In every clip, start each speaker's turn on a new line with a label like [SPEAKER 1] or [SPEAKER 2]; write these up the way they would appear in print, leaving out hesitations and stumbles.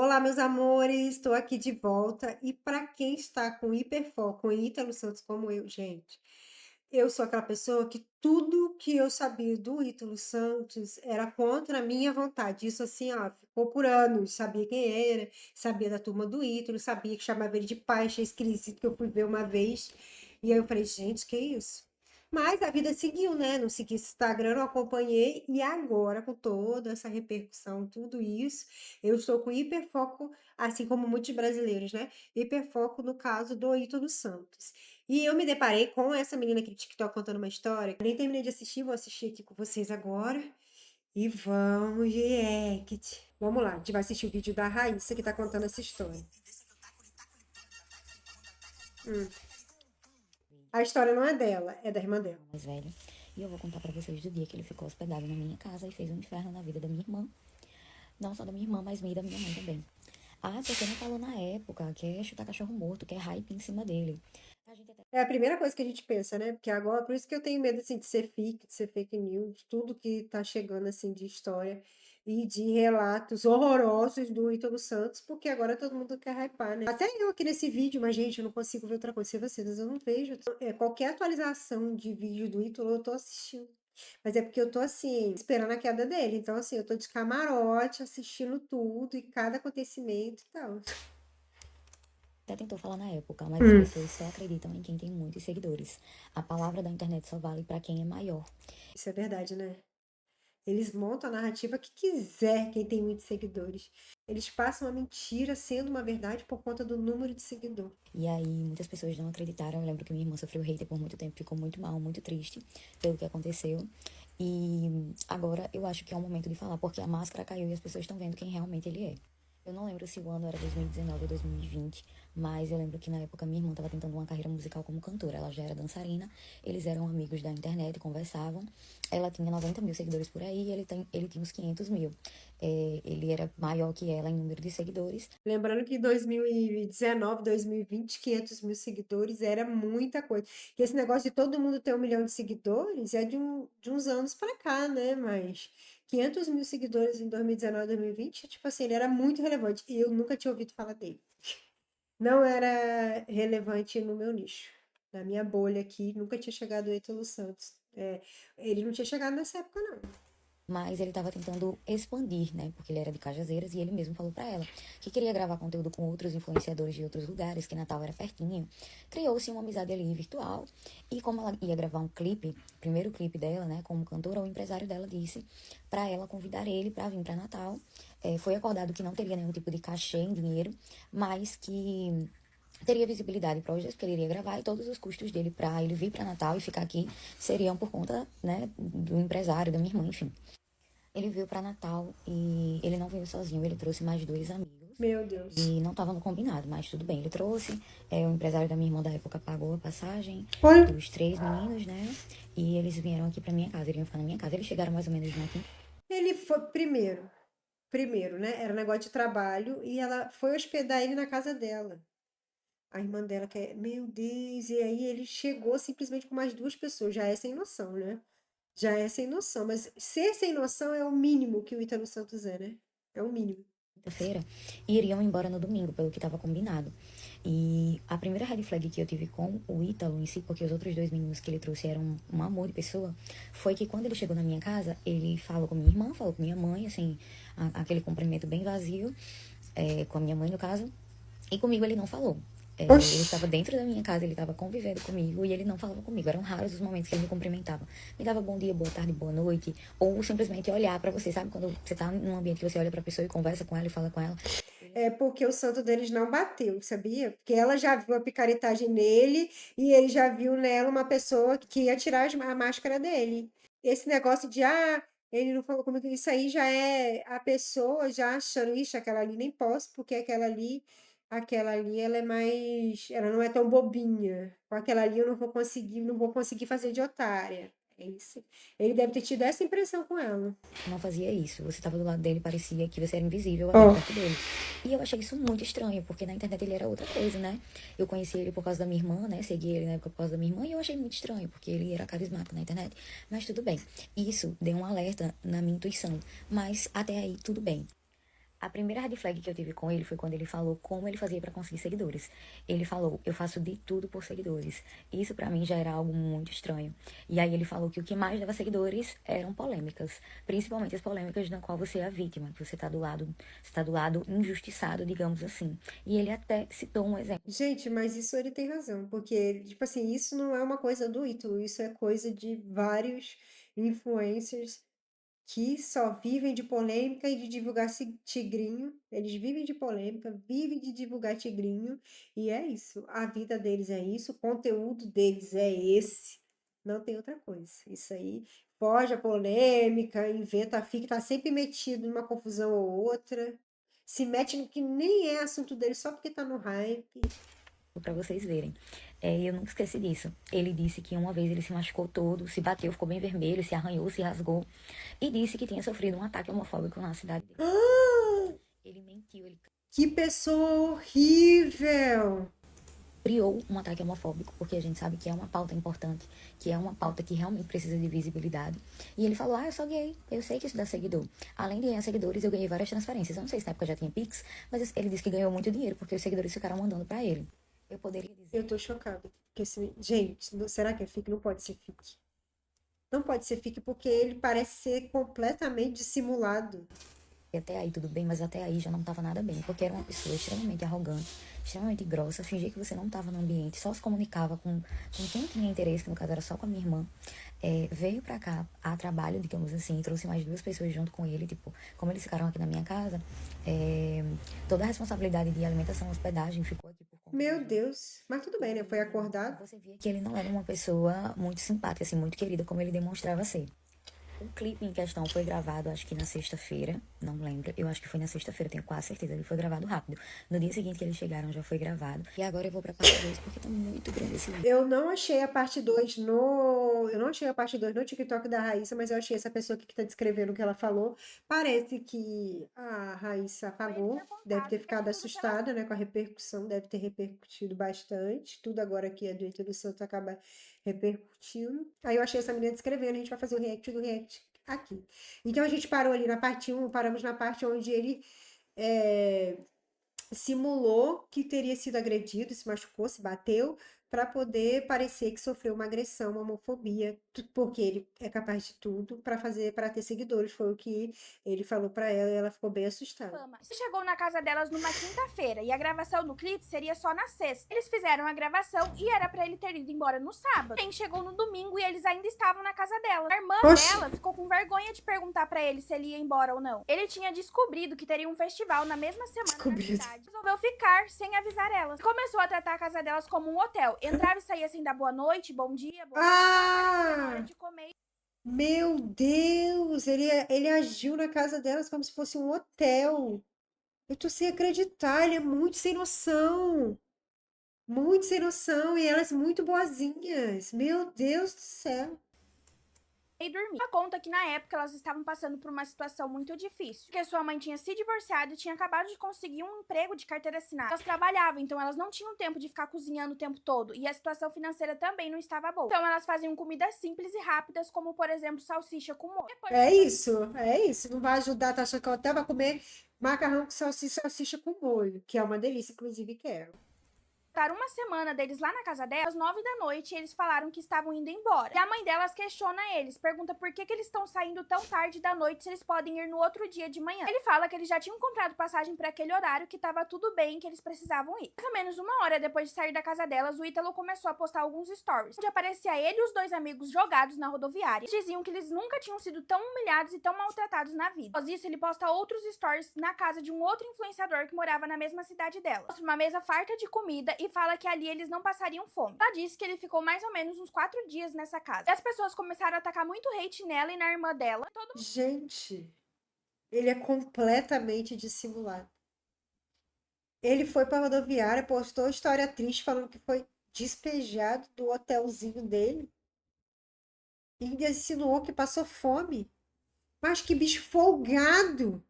[SPEAKER 1] Olá, meus amores, estou aqui de volta. E para quem está com hiperfoco em Ítalo Santos como eu, gente, eu sou aquela pessoa que tudo que eu sabia do Ítalo Santos era contra a minha vontade. Isso assim, ó, ficou por anos. Sabia quem era, sabia da turma do Ítalo, sabia que chamava ele de pai, achei esquisito que eu fui ver uma vez. E aí eu falei, gente, que isso? Mas a vida seguiu, né? Não segui esse Instagram, não acompanhei. E agora, com toda essa repercussão, tudo isso, eu estou com hiperfoco, assim como muitos brasileiros, né? Hiperfoco no caso do Ítalo Santos. E eu me deparei com essa menina aqui do TikTok contando uma história. Eu nem terminei de assistir, vou assistir aqui com vocês agora. E vamos, react. Vamos lá, a gente vai assistir o vídeo da Raíssa que tá contando essa história. Hum. A história não é dela, é da irmã dela.
[SPEAKER 2] Mais velho. E eu vou contar pra vocês do dia que ele ficou hospedado na minha casa e fez um inferno na vida da minha irmã. Não só da minha irmã, mas minha e da minha mãe também. Ah, porque não falou na época que é chutar cachorro morto, que é hype em cima dele. A gente até
[SPEAKER 1] É a primeira coisa que a gente pensa, né? Porque agora, por isso que eu tenho medo, assim, de ser fake news, tudo que tá chegando, assim, de história e de relatos horrorosos do Ítalo Santos, porque agora todo mundo quer hypar, né? Até eu aqui nesse vídeo, mas, gente, eu não consigo ver outra coisa. Se vocês, eu não vejo. Qualquer atualização de vídeo do Ítalo, eu tô assistindo. Mas é porque eu tô, assim, esperando a queda dele. Então, assim, eu tô de camarote, assistindo tudo e cada acontecimento e tal.
[SPEAKER 2] tentou falar na época, mas as
[SPEAKER 1] Hum.
[SPEAKER 2] pessoas só acreditam em quem tem muitos seguidores. A palavra da internet só vale pra quem é maior.
[SPEAKER 1] Isso é verdade, né? Eles montam a narrativa que quiser, quem tem muitos seguidores. Eles passam a mentira sendo uma verdade por conta do número de seguidor.
[SPEAKER 2] E aí muitas pessoas não acreditaram. Eu lembro que minha irmã sofreu hater por muito tempo, ficou muito mal, muito triste pelo que aconteceu. E agora eu acho que é o momento de falar, porque a máscara caiu e as pessoas estão vendo quem realmente ele é. Eu não lembro se o ano era 2019 ou 2020, mas eu lembro que na época minha irmã estava tentando uma carreira musical como cantora. Ela já era dançarina, eles eram amigos da internet, conversavam. Ela tinha 90 mil seguidores por aí, ele tinha uns 500 mil. Ele era maior que ela em número de seguidores.
[SPEAKER 1] Lembrando que em 2019, 2020, 500 mil seguidores era muita coisa. E esse negócio de todo mundo ter 1 milhão de seguidores é de uns anos pra cá, né? Mas 500 mil seguidores em 2019, 2020, tipo assim, ele era muito relevante. E eu nunca tinha ouvido falar dele. Não era relevante no meu nicho. Na minha bolha aqui, nunca tinha chegado o Ítalo Santos. Ele não tinha chegado nessa época, não.
[SPEAKER 2] Mas ele estava tentando expandir, né? Porque ele era de Cajazeiras e ele mesmo falou para ela que queria gravar conteúdo com outros influenciadores de outros lugares, que Natal era pertinho. Criou-se uma amizade ali virtual. E como ela ia gravar um clipe, primeiro clipe dela, né? Como cantora, o empresário dela disse para ela convidar ele para vir para Natal. Foi acordado que não teria nenhum tipo de cachê em dinheiro, mas que teria visibilidade para os dias que ele iria gravar e todos os custos dele para ele vir para Natal e ficar aqui seriam por conta, né, do empresário, da minha irmã, enfim. Ele veio para Natal e ele não veio sozinho, ele trouxe mais dois amigos.
[SPEAKER 1] Meu Deus.
[SPEAKER 2] E não estava no combinado, mas tudo bem, ele trouxe. O empresário da minha irmã da época pagou a passagem
[SPEAKER 1] Olha,
[SPEAKER 2] dos três meninos, né? E eles vieram aqui pra minha casa, iriam ficar na minha casa. Eles chegaram mais ou menos na quinta.
[SPEAKER 1] ele foi primeiro, né? Era um negócio de trabalho e ela foi hospedar ele na casa dela. A irmã dela que é, meu Deus, e aí ele chegou simplesmente com mais duas pessoas. Já é sem noção, né? Já é sem noção, mas ser sem noção é o mínimo que o Ítalo Santos é, né? É o mínimo.
[SPEAKER 2] Quinta-feira e iriam embora no domingo, pelo que estava combinado. E a primeira red flag que eu tive com o Ítalo em si, porque os outros dois meninos que ele trouxe eram um amor de pessoa, foi que quando ele chegou na minha casa, ele falou com minha irmã, falou com minha mãe, assim, aquele cumprimento bem vazio, com a minha mãe no caso, e comigo ele não falou. Ele
[SPEAKER 1] Oxi!
[SPEAKER 2] estava dentro da minha casa, ele estava convivendo comigo e ele não falava comigo. Eram raros os momentos que ele me cumprimentava. Me dava bom dia, boa tarde, boa noite. Ou simplesmente olhar para você, sabe? Quando você tá num ambiente que você olha pra pessoa e conversa com ela e fala com ela.
[SPEAKER 1] É porque o santo deles não bateu, sabia? Porque ela já viu a picaretagem nele e ele já viu nela uma pessoa que ia tirar a máscara dele. Esse negócio de, ele não falou comigo, isso aí já é a pessoa já achando, ixi, aquela ali nem posso, porque aquela ali, ela é mais, ela não é tão bobinha. Com aquela ali eu não vou conseguir fazer de otária. É isso. Ele deve ter tido essa impressão com ela.
[SPEAKER 2] Não fazia isso. Você estava do lado dele, parecia que você era invisível ali
[SPEAKER 1] Ó,
[SPEAKER 2] perto dele. E eu achei isso muito estranho, porque na internet ele era outra coisa, né? Eu conheci ele por causa da minha irmã, né? Segui ele na época por causa da minha irmã e eu achei muito estranho, porque ele era carismático na internet. Mas tudo bem. Isso deu um alerta na minha intuição. Mas até aí, tudo bem. A primeira red flag que eu tive com ele foi quando ele falou como ele fazia pra conseguir seguidores. Ele falou, eu faço de tudo por seguidores. Isso pra mim já era algo muito estranho. E aí ele falou que o que mais dava seguidores eram polêmicas, principalmente as polêmicas na qual você é a vítima, que você tá do lado injustiçado, digamos assim. E ele até citou um exemplo.
[SPEAKER 1] Gente, mas isso ele tem razão, porque, tipo assim, isso não é uma coisa do Ítalo, isso é coisa de vários influencers que só vivem de polêmica e de divulgar tigrinho. Eles vivem de polêmica, vivem de divulgar tigrinho, e é isso. A vida deles é isso, o conteúdo deles é esse. Não tem outra coisa. Isso aí foge a polêmica, inventa, fica, tá sempre metido numa confusão ou outra. Se mete no que nem é assunto dele só porque tá no hype.
[SPEAKER 2] Pra vocês verem. Eu nunca esqueci disso. Ele disse que uma vez ele se machucou todo, se bateu, ficou bem vermelho, se arranhou, se rasgou. E disse que tinha sofrido um ataque homofóbico na cidade dele. Ele mentiu, ele
[SPEAKER 1] Que pessoa horrível!
[SPEAKER 2] criou um ataque homofóbico, porque a gente sabe que é uma pauta importante, que é uma pauta que realmente precisa de visibilidade. E ele falou, eu sou gay, eu sei que isso dá seguidor. Além de ganhar seguidores, eu ganhei várias transferências. Eu não sei se na época já tinha Pix, mas ele disse que ganhou muito dinheiro, porque os seguidores ficaram mandando pra ele. Eu poderia dizer.
[SPEAKER 1] Eu tô chocada. Porque gente, será que é fique? Não pode ser fique. Não pode ser fique porque ele parece ser completamente dissimulado.
[SPEAKER 2] Até aí tudo bem, mas até aí já não tava nada bem, porque era uma pessoa extremamente arrogante, extremamente grossa, fingia que você não tava no ambiente, só se comunicava com quem tinha interesse, que no caso era só com a minha irmã. Veio pra cá a trabalho, digamos assim, trouxe mais 2 pessoas junto com ele, tipo, como eles ficaram aqui na minha casa, toda a responsabilidade de alimentação e hospedagem ficou aqui por conta
[SPEAKER 1] Meu
[SPEAKER 2] deles.
[SPEAKER 1] Deus. Mas tudo bem, né? Foi acordado.
[SPEAKER 2] Você via que ele não era uma pessoa muito simpática, assim, muito querida, como ele demonstrava ser. O clipe em questão foi gravado, acho que na sexta-feira, não lembro. Eu acho que foi na sexta-feira, tenho quase certeza. Ele foi gravado rápido. No dia seguinte que eles chegaram, já foi gravado. E agora eu vou pra parte 2, porque tá muito grande esse vídeo.
[SPEAKER 1] Eu não achei a parte 2 no. Eu não achei a parte 2 no TikTok da Raíssa, mas eu achei essa pessoa aqui que tá descrevendo o que ela falou. Parece que a Raíssa apagou. Deve ter ficado assustada, né, com a repercussão. Deve ter repercutido bastante. Tudo agora que é do Ítalo Santos acaba repercutindo. Aí eu achei essa menina descrevendo. A gente vai fazer o react do react aqui. Então a gente parou ali na parte 1, paramos na parte onde ele. é, Simulou que teria sido agredido, se machucou, se bateu, para poder parecer que sofreu uma agressão, uma homofobia, porque ele é capaz de tudo para fazer, para ter seguidores. Foi o que ele falou para ela e ela ficou bem assustada.
[SPEAKER 3] Você chegou na casa delas numa quinta-feira e a gravação do clipe seria só na sexta. Eles fizeram a gravação e era pra ele ter ido embora no sábado. Porém, chegou no domingo e eles ainda estavam na casa dela. A irmã dela ficou com vergonha de perguntar pra ele se ele ia embora ou não. Ele tinha descobrido que teria um festival na mesma semana na cidade. Resolveu ficar sem avisar elas. Começou a tratar a casa delas como um hotel. Entrava e saía sem dar boa noite, bom dia, bom dia. Na hora de comer.
[SPEAKER 1] Meu Deus, ele agiu na casa delas como se fosse um hotel. Eu tô sem acreditar, ele é muito sem noção. Muito sem noção. E elas muito boazinhas. Meu Deus do céu.
[SPEAKER 3] E dormir. Ela conta que na época elas estavam passando por uma situação muito difícil, porque sua mãe tinha se divorciado e tinha acabado de conseguir um emprego de carteira assinada. Elas trabalhavam, então elas não tinham tempo de ficar cozinhando o tempo todo, e a situação financeira também não estava boa. Então elas faziam comidas simples e rápidas, como por exemplo salsicha com molho.
[SPEAKER 1] É isso, é isso. Não vai ajudar, tá achando que eu até vai comer macarrão com salsicha com molho, que é uma delícia, inclusive quero.
[SPEAKER 3] Passaram uma semana deles lá na casa dela, às 9 da noite, e eles falaram que estavam indo embora. E a mãe delas questiona eles, pergunta por que eles estão saindo tão tarde da noite se eles podem ir no outro dia de manhã. Ele fala que eles já tinham comprado passagem para aquele horário, que tava tudo bem, que eles precisavam ir. Mais ou menos uma hora depois de sair da casa delas, o Ítalo começou a postar alguns stories, onde aparecia ele e os 2 amigos jogados na rodoviária. Eles diziam que eles nunca tinham sido tão humilhados e tão maltratados na vida. Após isso, ele posta outros stories na casa de um outro influenciador que morava na mesma cidade dela. Mostra uma mesa farta de comida e fala que ali eles não passariam fome. Ela disse que ele ficou mais ou menos uns 4 dias nessa casa. E as pessoas começaram a atacar muito hate nela e na irmã dela.
[SPEAKER 1] Gente, ele é completamente dissimulado. Ele foi pra rodoviária, postou história triste falando que foi despejado do hotelzinho dele. E ainda insinuou que passou fome. Mas que bicho folgado!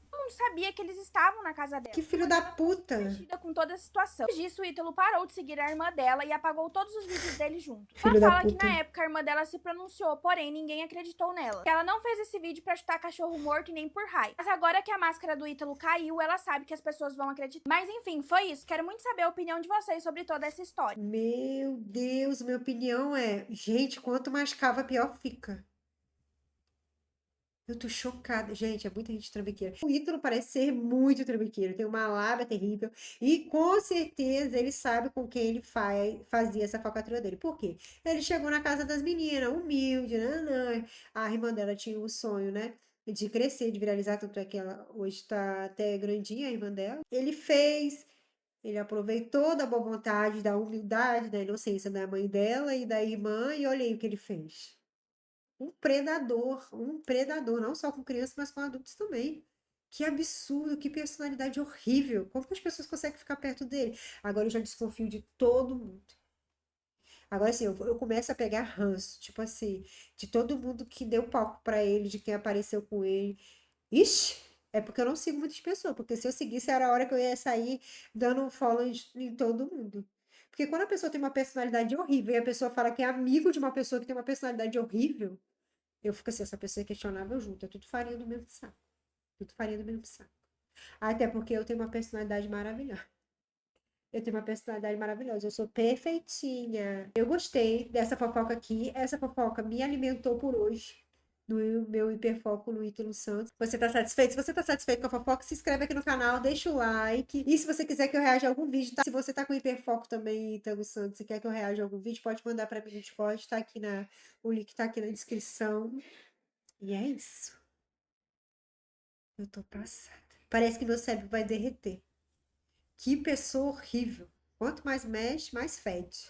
[SPEAKER 3] Todo mundo sabia que eles estavam na casa dela.
[SPEAKER 1] Que filho da puta.
[SPEAKER 3] Mexida com toda a situação. Depois disso, o Ítalo parou de seguir a irmã dela e apagou todos os vídeos dele junto. Ela
[SPEAKER 1] Filho da
[SPEAKER 3] fala que
[SPEAKER 1] puta.
[SPEAKER 3] na época a irmã dela se pronunciou, porém ninguém acreditou nela. Que ela não fez esse vídeo pra chutar cachorro morto e nem por raiva. Mas agora que a máscara do Ítalo caiu, ela sabe que as pessoas vão acreditar. Mas enfim, foi isso. Quero muito saber a opinião de vocês sobre toda essa história.
[SPEAKER 1] Meu Deus, minha opinião é, gente, quanto mais cava, pior fica. Eu tô chocada. Gente, é muita gente trambiqueira. O Ítalo parece ser muito trambiqueiro. Tem uma lábia terrível. E com certeza ele sabe com quem ele fazia essa falcatrua dele. Por quê? Ele chegou na casa das meninas, humilde, né? A irmã dela tinha um sonho, né? De crescer, de viralizar. Tanto é que ela hoje tá até grandinha, a irmã dela. Ele fez. Ele aproveitou da boa vontade, da humildade, da inocência da mãe dela e da irmã. E olha aí o que ele fez. Um predador, não só com crianças, mas com adultos também. Que absurdo, que personalidade horrível. Como que as pessoas conseguem ficar perto dele? Agora eu já desconfio de todo mundo. Agora assim, eu começo a pegar ranço, tipo assim, de todo mundo que deu palco pra ele, de quem apareceu com ele. Ixi, é porque eu não sigo muitas pessoas, porque se eu seguisse era a hora que eu ia sair dando um follow em todo mundo. Porque quando a pessoa tem uma personalidade horrível e a pessoa fala que é amigo de uma pessoa que tem uma personalidade horrível, eu fico assim, essa pessoa é questionável junto. É tudo farinha do mesmo saco. Tudo farinha do mesmo saco. Até porque eu tenho uma personalidade maravilhosa. Eu tenho uma personalidade maravilhosa. Eu sou perfeitinha. Eu gostei dessa fofoca aqui. Essa fofoca me alimentou por hoje. No meu hiperfoco no Ítalo Santos. Você tá satisfeito? Se você tá satisfeito com a fofoca, se inscreve aqui no canal, deixa o like. E se você quiser que eu reaja a algum vídeo, tá? Se você tá com hiperfoco também, Ítalo Santos, e quer que eu reaja a algum vídeo, pode mandar pra mim no Discord. Tá aqui o link tá aqui na descrição. E é isso. Eu tô passada. Parece que meu cérebro vai derreter. Que pessoa horrível. Quanto mais mexe, mais fede.